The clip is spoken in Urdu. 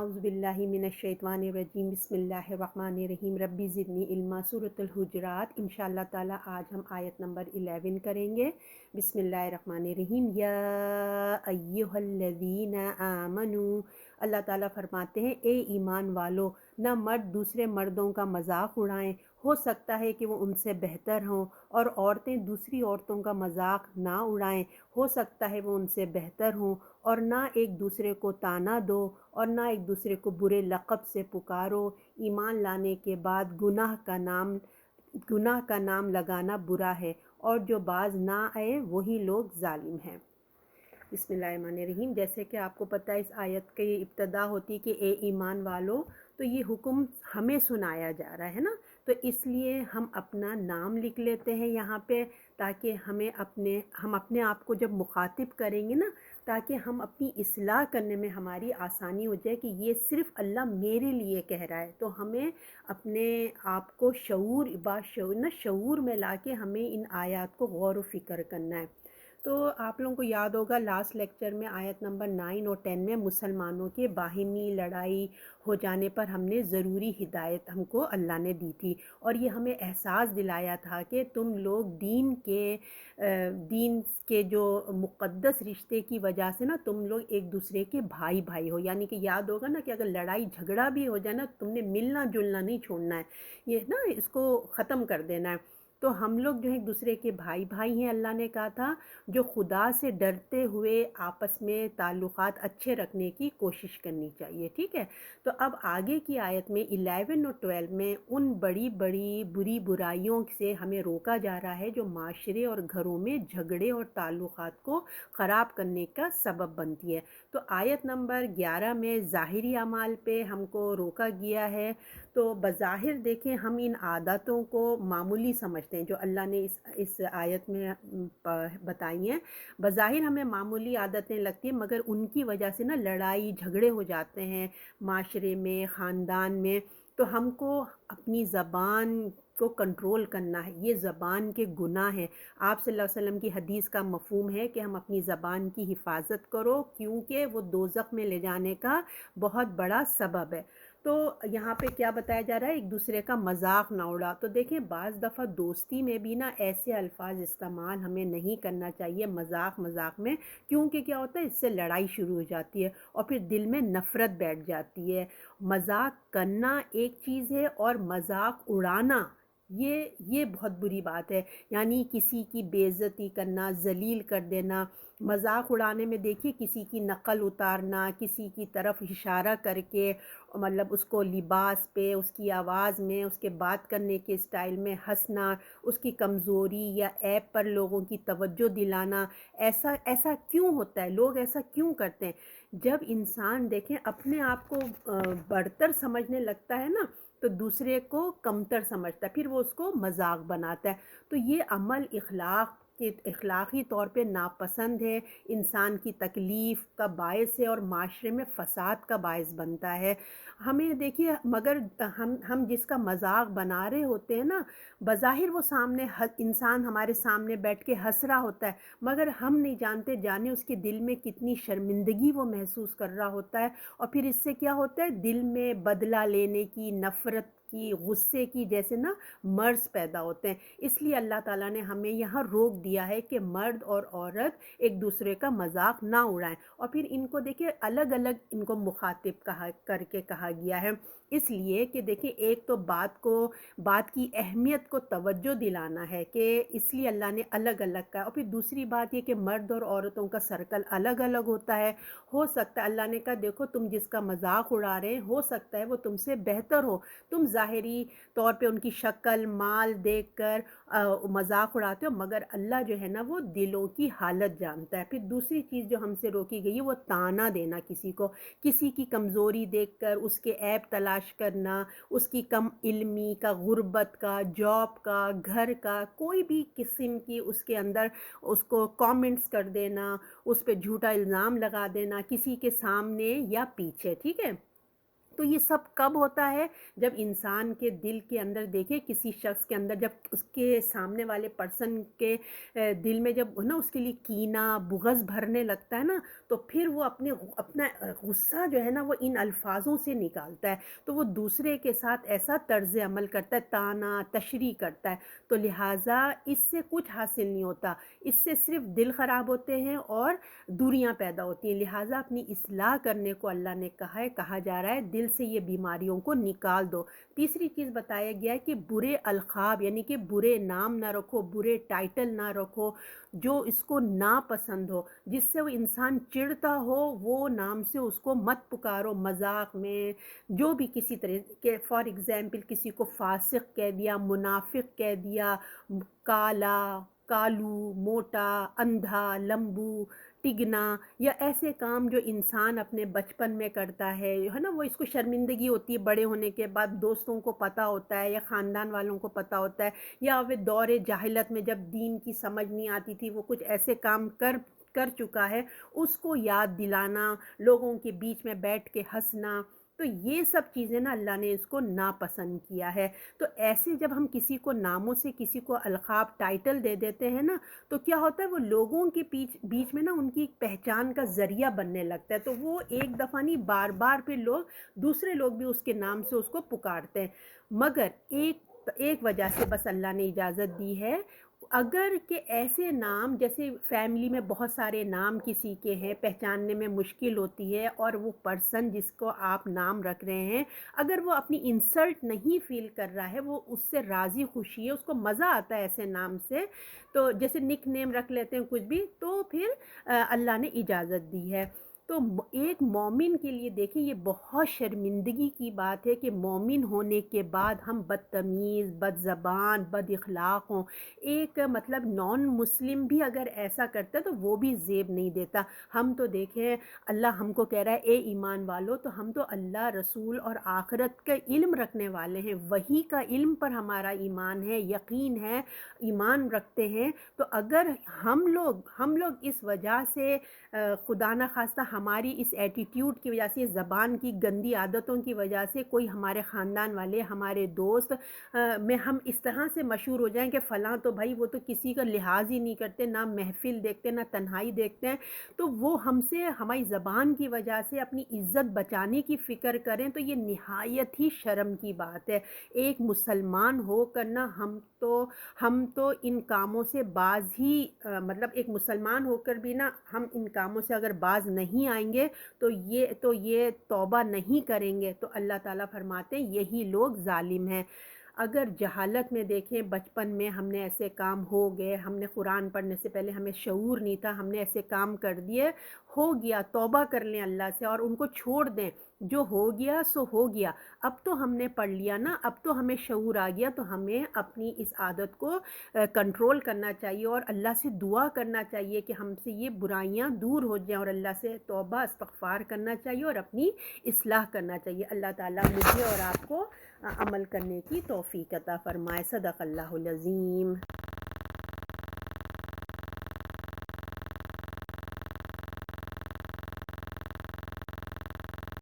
اعوذ باللہ من الشیطان الرجیم بسم اللہ الرحمن الرحیم ربی زدنی علما سورۃ الحجرات انشاءاللہ تعالی آج ہم آیت نمبر 11 کریں گے۔ بسم اللہ الرحمن الرحیم یا ایہا الذین آمنوا، اللہ تعالیٰ فرماتے ہیں اے ایمان والو، نہ مرد دوسرے مردوں کا مذاق اڑائیں، ہو سکتا ہے کہ وہ ان سے بہتر ہوں، اور عورتیں دوسری عورتوں کا مذاق نہ اڑائیں، ہو سکتا ہے وہ ان سے بہتر ہوں، اور نہ ایک دوسرے کو طعنہ دو اور نہ ایک دوسرے کو برے لقب سے پکارو۔ ایمان لانے کے بعد گناہ کا نام لگانا برا ہے، اور جو باز نہ آئے وہی لوگ ظالم ہیں۔ بسم اللہ الرحمن الرحیم۔ جیسے کہ آپ کو پتہ ہے اس آیت کی ابتدا ہوتی کہ اے ایمان والو، تو یہ حکم ہمیں سنایا جا رہا ہے نا، تو اس لیے ہم اپنا نام لکھ لیتے ہیں یہاں پہ، تاکہ ہم اپنے آپ کو جب مخاطب کریں گے نا، تاکہ ہم اپنی اصلاح کرنے میں ہماری آسانی ہو جائے کہ یہ صرف اللہ میرے لیے کہہ رہا ہے۔ تو ہمیں اپنے آپ کو شعور میں لا کے ہمیں ان آیات کو غور و فکر کرنا ہے۔ تو آپ لوگوں کو یاد ہوگا لاسٹ لیکچر میں آیت نمبر 9 اور 10 میں مسلمانوں کے باہمی لڑائی ہو جانے پر ہم نے ضروری ہدایت ہم کو اللہ نے دی تھی، اور یہ ہمیں احساس دلایا تھا کہ تم لوگ دین کے جو مقدس رشتے کی وجہ سے نا تم لوگ ایک دوسرے کے بھائی بھائی ہو، یعنی کہ یاد ہوگا نا کہ اگر لڑائی جھگڑا بھی ہو جائے نا، تم نے ملنا جلنا نہیں چھوڑنا ہے، یہ نا اس کو ختم کر دینا ہے۔ تو ہم لوگ جو ہیں ایک دوسرے کے بھائی بھائی ہیں، اللہ نے کہا تھا جو خدا سے ڈرتے ہوئے آپس میں تعلقات اچھے رکھنے کی کوشش کرنی چاہیے، ٹھیک ہے۔ تو اب آگے کی آیت میں 11 اور 12 میں ان بڑی بری برائیوں سے ہمیں روکا جا رہا ہے جو معاشرے اور گھروں میں جھگڑے اور تعلقات کو خراب کرنے کا سبب بنتی ہے۔ تو آیت نمبر 11 میں ظاہری اعمال پہ ہم کو روکا گیا ہے۔ تو بظاہر دیکھیں ہم ان عادتوں کو معمولی سمجھتے ہیں جو اللہ نے اس آیت میں بتائی ہیں، بظاہر ہمیں معمولی عادتیں لگتی ہیں، مگر ان کی وجہ سے نا لڑائی جھگڑے ہو جاتے ہیں معاشرے میں، خاندان میں۔ تو ہم کو اپنی زبان کو کنٹرول کرنا ہے، یہ زبان کے گناہ ہیں۔ آپ صلی اللہ علیہ وسلم کی حدیث کا مفہوم ہے کہ ہم اپنی زبان کی حفاظت کرو، کیونکہ وہ دوزخ میں لے جانے کا بہت بڑا سبب ہے۔ تو یہاں پہ کیا بتایا جا رہا ہے، ایک دوسرے کا مذاق نہ اڑا۔ تو دیکھیں بعض دفعہ دوستی میں بھی نا ایسے الفاظ استعمال ہمیں نہیں کرنا چاہیے مذاق میں، کیونکہ کیا ہوتا ہے اس سے لڑائی شروع ہو جاتی ہے اور پھر دل میں نفرت بیٹھ جاتی ہے۔ مذاق کرنا ایک چیز ہے اور مذاق اڑانا یہ بہت بری بات ہے، یعنی کسی کی بے عزتی کرنا، ذلیل کر دینا۔ مذاق اڑانے میں دیکھیے کسی کی نقل اتارنا، کسی کی طرف اشارہ کر کے، مطلب اس کو لباس پہ، اس کی آواز میں، اس کے بات کرنے کے اسٹائل میں ہنسنا، اس کی کمزوری یا عیب پر لوگوں کی توجہ دلانا۔ ایسا کیوں ہوتا ہے؟ لوگ ایسا کیوں کرتے ہیں؟ جب انسان دیکھیں اپنے آپ کو برتر سمجھنے لگتا ہے نا، تو دوسرے کو کمتر سمجھتا ہے، پھر وہ اس کو مذاق بناتا ہے۔ تو یہ عمل اخلاقی طور پہ ناپسند ہے، انسان کی تکلیف کا باعث ہے اور معاشرے میں فساد کا باعث بنتا ہے۔ ہمیں دیکھیے مگر ہم جس کا مذاق بنا رہے ہوتے ہیں نا، بظاہر وہ انسان ہمارے سامنے بیٹھ کے ہنس رہا ہوتا ہے، مگر ہم نہیں جانتے جانے اس کے دل میں کتنی شرمندگی وہ محسوس کر رہا ہوتا ہے، اور پھر اس سے کیا ہوتا ہے دل میں بدلہ لینے کی، نفرت کی، غصے کی جیسے نا مرض پیدا ہوتے ہیں۔ اس لیے اللہ تعالیٰ نے ہمیں یہاں روک دیا ہے کہ مرد اور عورت ایک دوسرے کا مذاق نہ اڑائیں، اور پھر ان کو دیکھیں الگ الگ ان کو مخاطب کر کے کہا گیا ہے، اس لیے کہ دیکھیں ایک تو بات کی اہمیت کو توجہ دلانا ہے کہ اس لیے اللہ نے الگ الگ کہا، اور پھر دوسری بات یہ کہ مرد اور عورتوں کا سرکل الگ الگ ہوتا ہے۔ ہو سکتا ہے اللہ نے کہا دیکھو تم جس کا مذاق اڑا رہے ہیں ہو سکتا ہے وہ تم سے بہتر ہو، تم ظاہری طور پہ ان کی شکل مال دیکھ کر مذاق اڑاتے ہو، مگر اللہ جو ہے نا وہ دلوں کی حالت جانتا ہے۔ پھر دوسری چیز جو ہم سے روکی گئی ہے وہ طعنہ دینا، کسی کی کمزوری دیکھ کر اس کے عیب تلاش کرنا، اس کی کم علمی کا، غربت کا، جاب کا، گھر کا، کوئی بھی قسم کی اس کے اندر اس کو کامنٹس کر دینا، اس پہ جھوٹا الزام لگا دینا کسی کے سامنے یا پیچھے، ٹھیک ہے۔ تو یہ سب کب ہوتا ہے؟ جب انسان کے دل کے اندر دیکھیں کسی شخص کے اندر جب اس کے سامنے والے پرسن کے دل میں جب نا اس کے لیے کینہ، بغض بھرنے لگتا ہے نا، تو پھر وہ اپنا غصہ جو ہے نا وہ ان الفاظوں سے نکالتا ہے، تو وہ دوسرے کے ساتھ ایسا طرز عمل کرتا ہے، طعنہ، تشریح کرتا ہے، تو لہٰذا اس سے کچھ حاصل نہیں ہوتا، اس سے صرف دل خراب ہوتے ہیں اور دوریاں پیدا ہوتی ہیں، لہٰذا اپنی اصلاح کرنے کو اللہ نے کہا ہے، کہا جا رہا ہے دل سے یہ بیماریوں کو نکال دو۔ تیسری چیز بتایا گیا ہے کہ برے القاب یعنی کہ برے نام نہ رکھو، برے ٹائٹل نہ رکھو، جو اس کو ناپسند ہو، جس سے وہ انسان چڑھتا ہو، وہ نام سے اس کو مت پکارو مذاق میں، جو بھی کسی طرح کے فار ایگزامپل کسی کو فاسق کہہ دیا، منافق کہہ دیا، کالا، کالو، موٹا، اندھا، لمبو، ٹگنا، یا ایسے کام جو انسان اپنے بچپن میں کرتا ہے نا، وہ اس کو شرمندگی ہوتی ہے بڑے ہونے کے بعد، دوستوں کو پتہ ہوتا ہے یا خاندان والوں کو پتہ ہوتا ہے، یا وہ دور جاہلت میں جب دین کی سمجھ نہیں آتی تھی وہ کچھ ایسے کام کر چکا ہے، اس کو یاد دلانا، لوگوں کے بیچ میں بیٹھ کے ہنسنا، تو یہ سب چیزیں نا اللہ نے اس کو ناپسند کیا ہے۔ تو ایسے جب ہم کسی کو ناموں سے کسی کو القاب ٹائٹل دے دیتے ہیں نا، تو کیا ہوتا ہے وہ لوگوں کے بیچ میں نا ان کی پہچان کا ذریعہ بننے لگتا ہے، تو وہ ایک دفعہ نہیں بار بار پھر دوسرے لوگ بھی اس کے نام سے اس کو پکارتے ہیں، مگر ایک وجہ سے بس اللہ نے اجازت دی ہے، اگر کہ ایسے نام جیسے فیملی میں بہت سارے نام کسی کے ہیں، پہچاننے میں مشکل ہوتی ہے، اور وہ پرسن جس کو آپ نام رکھ رہے ہیں اگر وہ اپنی انسلٹ نہیں فیل کر رہا ہے، وہ اس سے راضی خوشی ہے، اس کو مزہ آتا ہے ایسے نام سے، تو جیسے نک نیم رکھ لیتے ہیں کچھ بھی، تو پھر اللہ نے اجازت دی ہے۔ تو ایک مومن کے لیے دیکھیں یہ بہت شرمندگی کی بات ہے کہ مومن ہونے کے بعد ہم بدتمیز، بد زبان، بد اخلاق ہوں، ایک مطلب نان مسلم بھی اگر ایسا کرتا ہے تو وہ بھی زیب نہیں دیتا۔ ہم تو دیکھیں اللہ ہم کو کہہ رہا ہے اے ایمان والو، تو ہم تو اللہ، رسول اور آخرت کا علم رکھنے والے ہیں، وحی کا علم پر ہمارا ایمان ہے، یقین ہے، ایمان رکھتے ہیں، تو اگر ہم لوگ اس وجہ سے خدا نخواستہ ہماری اس ایٹیٹیوڈ کی وجہ سے، زبان کی گندی عادتوں کی وجہ سے کوئی ہمارے خاندان والے، ہمارے دوست میں ہم اس طرح سے مشہور ہو جائیں کہ فلاں تو بھائی وہ تو کسی کا لحاظ ہی نہیں کرتے، نہ محفل دیکھتے نہ تنہائی دیکھتے ہیں، تو وہ ہم سے ہماری زبان کی وجہ سے اپنی عزت بچانے کی فکر کریں، تو یہ نہایت ہی شرم کی بات ہے۔ ایک مسلمان ہو کر نہ ہم تو ان کاموں سے باز ہی مطلب ایک مسلمان ہو کر بھی نا ہم ان کاموں سے اگر باز نہیں آئیں گے تو یہ توبہ نہیں کریں گے، تو اللہ تعالیٰ فرماتے ہیں یہی لوگ ظالم ہیں۔ اگر جہالت میں دیکھیں بچپن میں ہم نے ایسے کام ہو گئے، ہم نے قرآن پڑھنے سے پہلے ہمیں شعور نہیں تھا، ہم نے ایسے کام کر دیے، ہو گیا، توبہ کر لیں اللہ سے اور ان کو چھوڑ دیں، جو ہو گیا سو ہو گیا، اب تو ہم نے پڑھ لیا نا، اب تو ہمیں شعور آ گیا، تو ہمیں اپنی اس عادت کو کنٹرول کرنا چاہیے اور اللہ سے دعا کرنا چاہیے کہ ہم سے یہ برائیاں دور ہو جائیں، اور اللہ سے توبہ استغفار کرنا چاہیے اور اپنی اصلاح کرنا چاہیے۔ اللہ تعالیٰ مجھے اور آپ کو عمل کرنے کی توفیق عطا فرمائے۔ صدق اللہ العظیم۔